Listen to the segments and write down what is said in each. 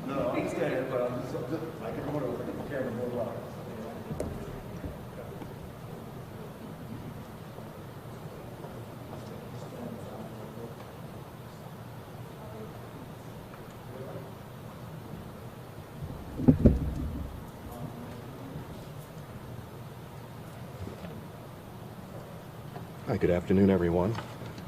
No, I understand it, but I'm just I can order with the camera more loud. Hi, good afternoon, everyone.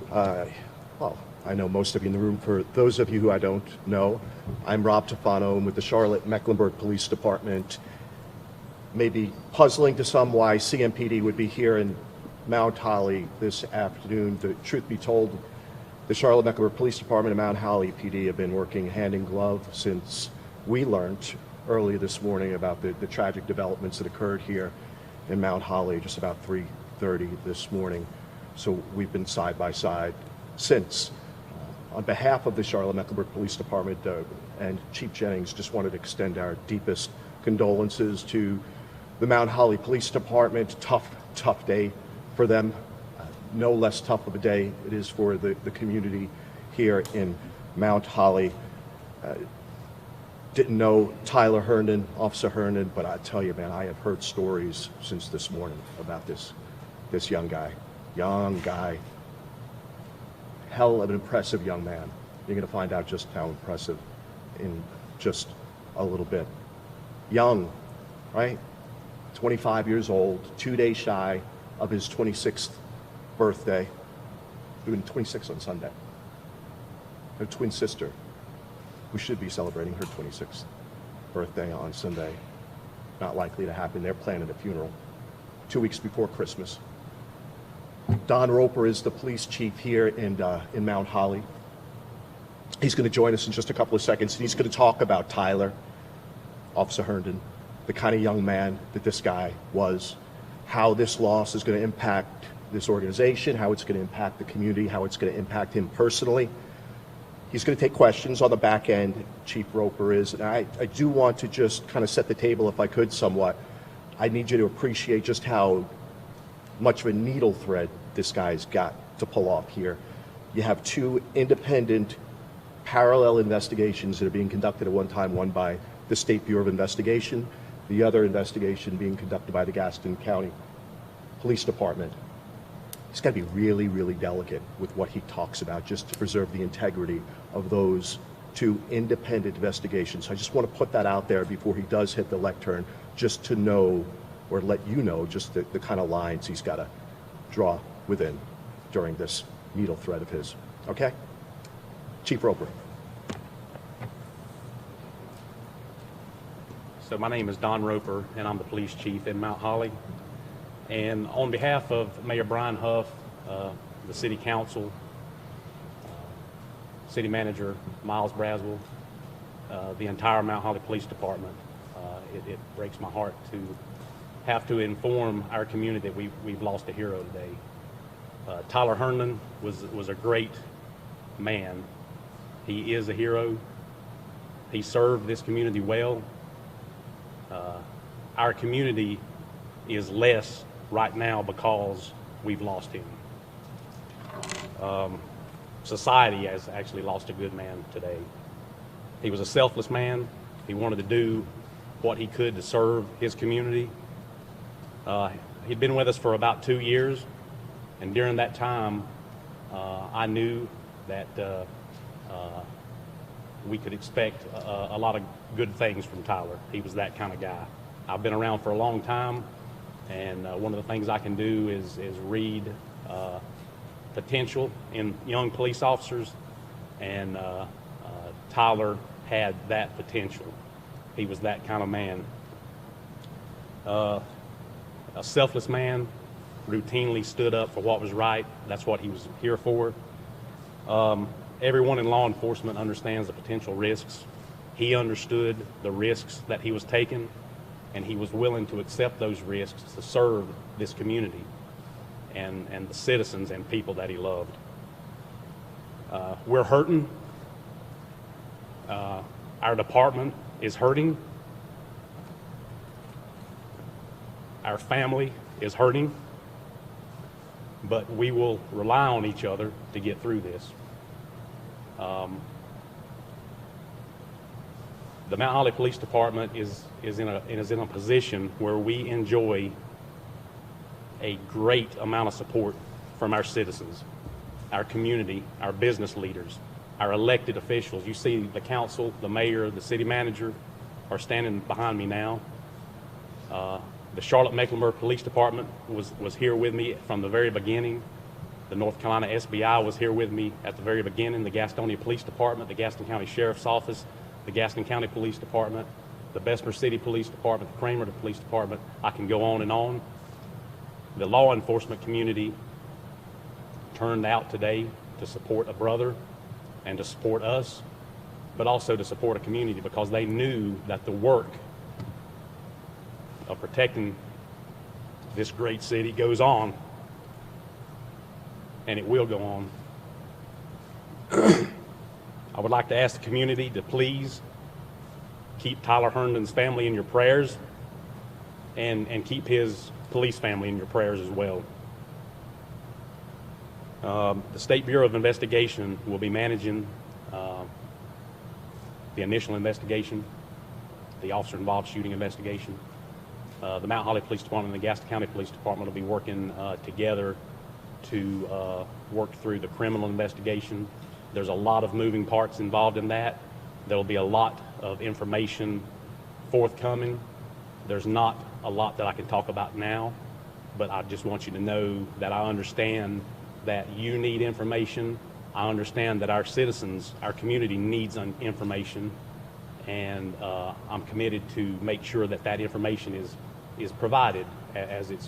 Well, I know most of you in the room. For those of you who I don't know, I'm Rob Tofano. I'm with the Charlotte-Mecklenburg Police Department. Maybe puzzling to some why CMPD would be here in Mount Holly this afternoon. The truth be told, the Charlotte-Mecklenburg Police Department and Mount Holly PD have been working hand in glove since we learned early this morning about the tragic developments that occurred here in Mount Holly just about 3:30 this morning. So we've been side by side since. On behalf of the Charlotte-Mecklenburg Police Department and Chief Jennings, just wanted to extend our deepest condolences to the Mount Holly Police Department. Tough day for them. No less tough of a day it is for the community here in Mount Holly. Didn't know Tyler Herndon, Officer Herndon, but I tell you, man, I have heard stories since this morning about this young guy. Hell of an impressive young man. You're going to find out just how impressive in just a little bit. Young, right? 25 years old, 2 days shy of his 26th birthday. Doing 26 on Sunday. Her twin sister, who should be celebrating her 26th birthday on Sunday. Not likely to happen. They're planning a funeral 2 weeks before Christmas. Don Roper is the police chief here in Mount Holly. He's going to join us in just a couple of seconds, and he's going to talk about Tyler, Officer Herndon, the kind of young man that this guy was, how this loss is going to impact this organization, how it's going to impact the community, how it's going to impact him personally. He's going to take questions on the back end, Chief Roper is, and I do want to just kind of set the table, if I could, somewhat. I need you to appreciate just how much of a needle thread this guy's got to pull off here. You have two independent parallel investigations that are being conducted at one time, one by the State Bureau of Investigation, the other investigation being conducted by the Gaston County Police Department. He's got to be really, really delicate with what he talks about just to preserve the integrity of those two independent investigations. I just want to put that out there before he does hit the lectern, just to know, or let you know, just the kind of lines he's got to draw within during this needle thread of his. Okay? Chief Roper. So my name is Don Roper, and I'm the police chief in Mount Holly. And on behalf of Mayor Brian Huff, the City Council, City Manager Miles Braswell, the entire Mount Holly Police Department, it breaks my heart to have to inform our community that we've lost a hero today. Tyler Herndon was a great man. He is a hero. He served this community well. Our community is less right now because we've lost him. Society has actually lost a good man today. He was a selfless man. He wanted to do what he could to serve his community. He'd been with us for about 2 years, and during that time, I knew that we could expect a lot of good things from Tyler. He was that kind of guy. I've been around for a long time, and one of the things I can do is read potential in young police officers, and Tyler had that potential. He was that kind of man. A selfless man, routinely stood up for what was right. That's what he was here for. Everyone in law enforcement understands the potential risks. He understood the risks that he was taking, and he was willing to accept those risks to serve this community and the citizens and people that he loved. We're hurting. Our department is hurting. Our family is hurting. But we will rely on each other to get through this. The Mount Holly Police Department is in a position where we enjoy a great amount of support from our citizens, our community, our business leaders, our elected officials. You see the council, the mayor, the city manager are standing behind me now. The Charlotte-Mecklenburg Police Department was here with me from the very beginning. The North Carolina SBI was here with me at the very beginning. The Gastonia Police Department, the Gaston County Sheriff's Office, the Gaston County Police Department, the Bessemer City Police Department, the Kramer Police Department. I can go on and on. The law enforcement community turned out today to support a brother and to support us, but also to support a community because they knew that the work of protecting this great city goes on, and it will go on. I would like to ask the community to please keep Tyler Herndon's family in your prayers and keep his police family in your prayers as well. The State Bureau of Investigation will be managing the initial investigation, the officer-involved shooting investigation. The Mount Holly Police Department and the Gaston County Police Department will be working together to work through the criminal investigation. There's a lot of moving parts involved in that. There will be a lot of information forthcoming. There's not a lot that I can talk about now, but I just want you to know that I understand that you need information. I understand that our citizens, our community needs information, and I'm committed to make sure that that information is provided as it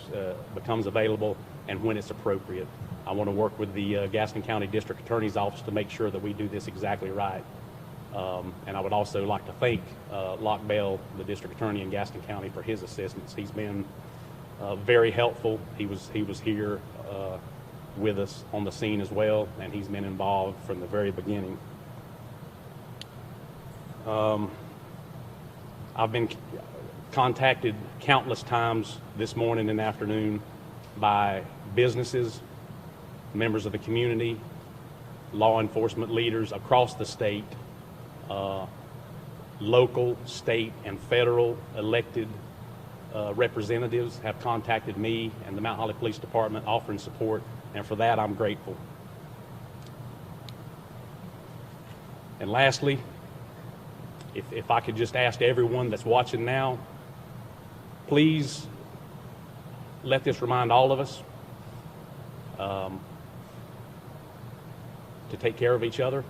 becomes available and when it's appropriate. I want to work with the Gaston County District Attorney's Office to make sure that we do this exactly right. And I would also like to thank Locke Bell, the District Attorney in Gaston County, for his assistance. He's been very helpful. He was here with us on the scene as well, and he's been involved from the very beginning. I've been contacted countless times this morning and afternoon by businesses, members of the community, law enforcement leaders across the state, local, state, and federal elected representatives have contacted me and the Mount Holly Police Department offering support, and for that I'm grateful. And lastly, if I could just ask everyone that's watching now, please let this remind all of us to take care of each other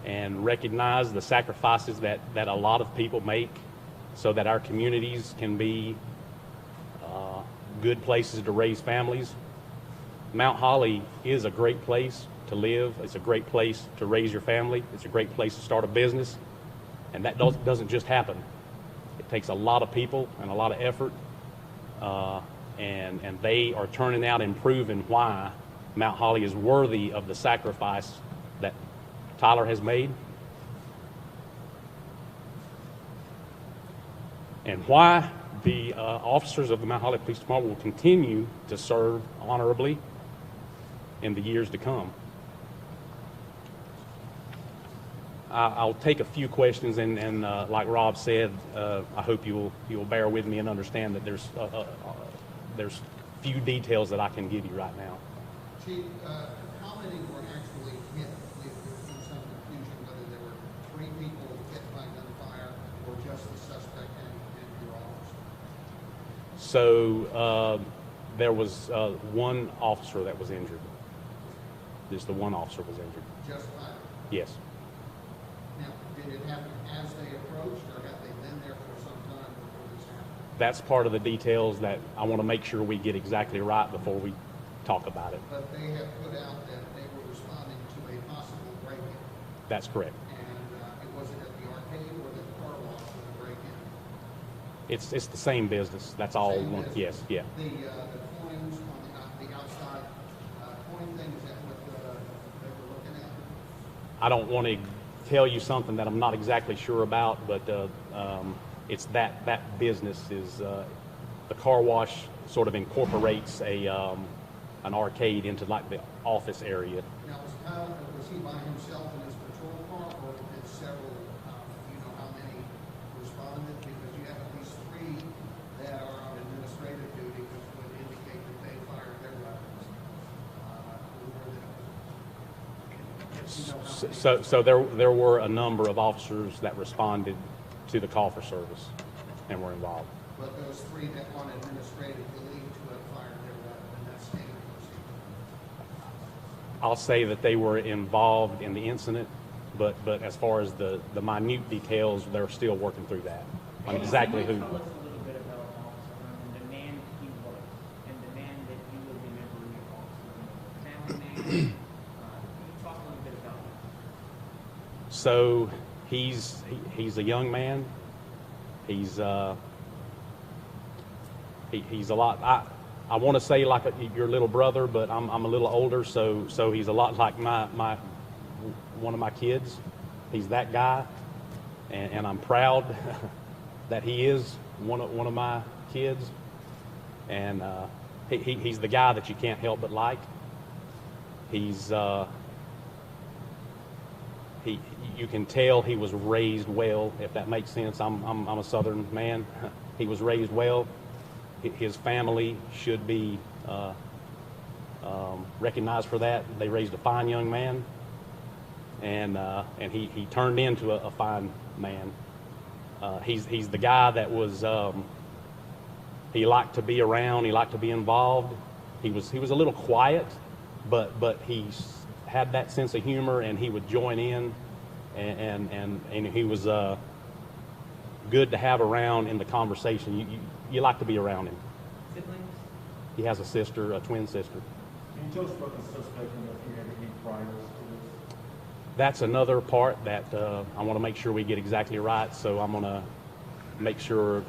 and recognize the sacrifices that a lot of people make so that our communities can be good places to raise families. Mount Holly is a great place to live. It's a great place to raise your family. It's a great place to start a business. And that doesn't just happen. It takes a lot of people and a lot of effort. And they are turning out and proving why Mount Holly is worthy of the sacrifice that Tyler has made, and why the officers of the Mount Holly Police Department will continue to serve honorably in the years to come. I'll take a few questions, and like Rob said, I hope you'll bear with me and understand that there's few details that I can give you right now. Chief, how many were actually hit? There's been some confusion whether there were 3 people hit by gunfire or just the suspect and your officer. So there was one officer that was injured. Just the one officer was injured. Just Tyler? Yes. Now, did it happen as they approached, or have they been there for some time before this happened? That's part of the details that I want to make sure we get exactly right before we talk about it. But they have put out that they were responding to That's correct. And it wasn't at the arcade or the car wash or the break-in? It's the same business. That's all Same one. business. Yes, yeah. The coins on the outside coin thing, is that what they were looking at? I don't want to tell you something that I'm not exactly sure about, but it's that business is the car wash sort of incorporates an arcade into like the office area. Now, was he by himself in his patrol car, or did several, you know how many responded? Because you have at least 3 that are on administrative duty, which would indicate that they fired their weapons. You know how many? So there were a number of officers that responded to the call for service and were involved. But those 3 that on administrative duty to have fired their weapon, and that's standard procedure. I'll say that they were involved in the incident, but as far as the minute details, they're still working through that on exactly who. Tell us a little bit about Officer Herndon, the man he was, and the man that you will remember your officer, family man. Can you talk a little bit about that? So he's a young man. He's a lot. I want to say like your little brother, but I'm a little older, so he's a lot like my one of my kids. He's that guy, and I'm proud that he is one of my kids. And he's the guy that you can't help but like. He's you can tell he was raised well, if that makes sense. I'm a Southern man. He was raised well. His family should be recognized for that. They raised a fine young man, and he turned into a fine man. He's the guy that was he liked to be around. He liked to be involved. He was a little quiet, but he had that sense of humor, and he would join in, and he was good to have around in the conversation. You like to be around him. Siblings? He has a sister, a twin sister. Can you tell us about the suspect and if he had any priors to this? That's another part that I want to make sure we get exactly right, so I'm going to make sure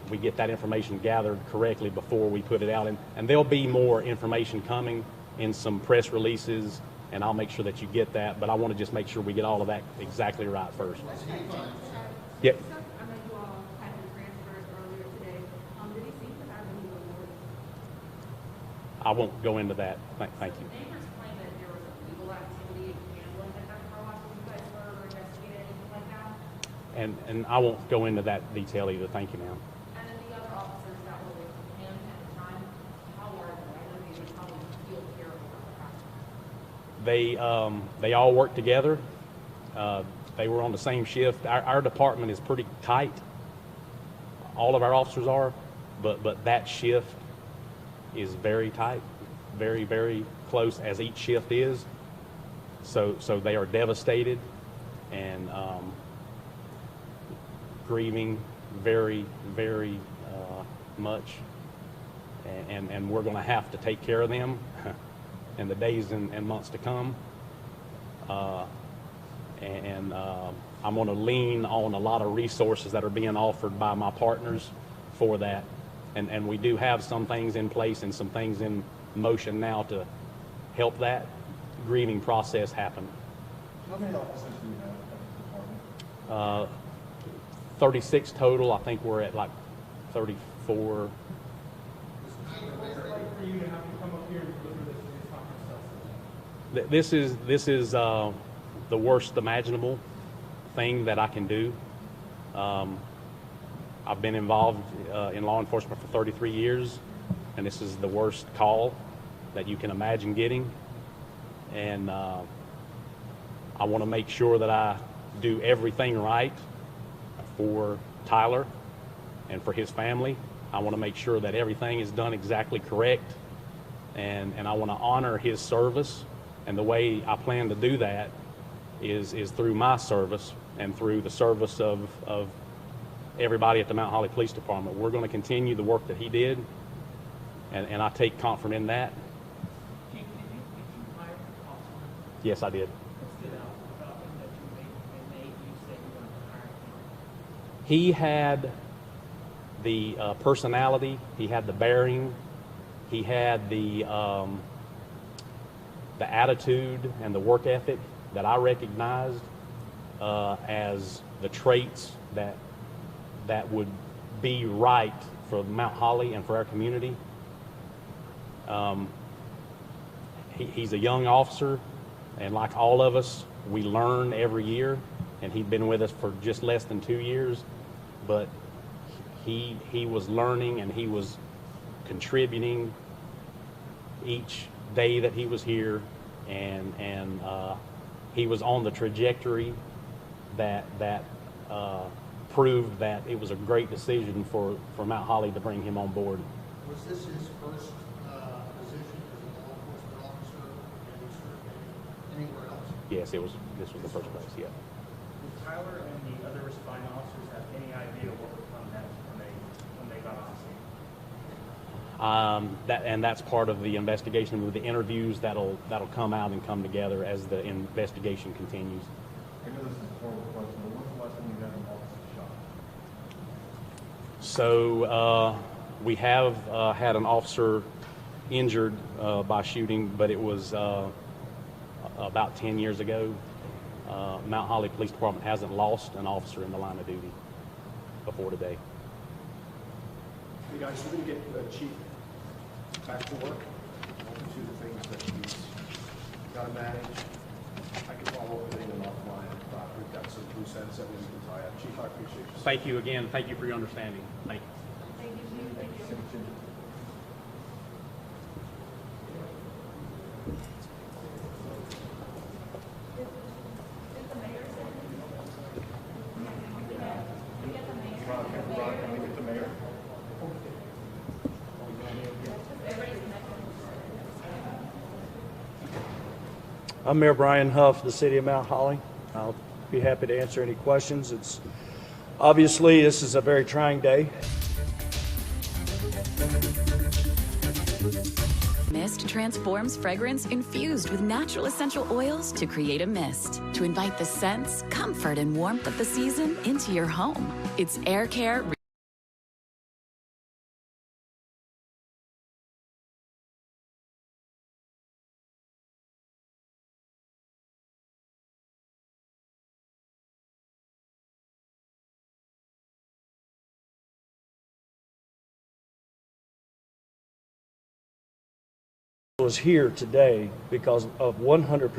we get that information gathered correctly before we put it out. And there'll be more information coming in some press releases, and I'll make sure that you get that, but I want to just make sure we get all of that exactly right first. Yep. I know you all had him transferred earlier today. Did he seem to have any remorse? I won't go into that. Thank you. Neighbors claim that there was illegal activity and gambling at that car wash. Did you guys heard or investigated anything like that? And I won't go into that detail either. Thank you, ma'am. And then the other officers that were with him at the time, how are they? I know they would probably feel terrible about that. They all work together. They were on the same shift. Our department is pretty tight. All of our officers are, but that shift is very tight, very, very close as each shift is. So they are devastated and grieving very, very much. And we're going to have to take care of them in the days and months to come. I'm going to lean on a lot of resources that are being offered by my partners for that. And we do have some things in place and some things in motion now to help that grieving process happen. How many officers do you have at the department? 36 total. I think we're at like 34. What's it like for you to have to come up here and deliver this to these conference? This is the worst imaginable thing that I can do. I've been involved in law enforcement for 33 years, and this is the worst call that you can imagine getting. And I want to make sure that I do everything right for Tyler and for his family. I want to make sure that everything is done exactly correct, and I want to honor his service. And the way I plan to do that is through my service and through the service of everybody at the Mount Holly Police Department. We're going to continue the work that he did, and I take comfort in that. Chief, did you hire Officer Herndon? Yes, I did. What stood out about him that you He had the personality, he had the bearing, he had the attitude and the work ethic that I recognized as the traits that would be right for Mount Holly and for our community. He's a young officer, and like all of us, we learn every year, and he'd been with us for just less than 2 years, but he was learning and he was contributing each day that he was here, and he was on the trajectory that proved that it was a great decision for Mount Holly to bring him on board. Was this his first position as a law enforcement officer, and he served anywhere else? Yes, this was the first place, yeah. Did Tyler and the other responding officers have any idea what would come next when they got on scene? That's part of the investigation, with the interviews that'll come out and come together as the investigation continues. I know this is a horrible question, but when's the last time you had an officer shot? So we have had an officer injured by shooting, but it was about 10 years ago. Mount Holly Police Department hasn't lost an officer in the line of duty before today. Hey guys, we're gonna get the chief back to work. Welcome to the things that he's gotta manage. I can follow up with anyone offline. We've got some loose ends that we can tie up. Chief, I appreciate you. Thank you again. Thank you for your understanding. Thank you. Thank you, thank you. I'm Mayor Brian Huff, the City of Mount Holly. I'll be happy to answer any questions. It's obviously this is a very trying day. Mist transforms fragrance infused with natural essential oils to create a mist to invite the scents, comfort, and warmth of the season into your home. It's air care. Was here today because of 100%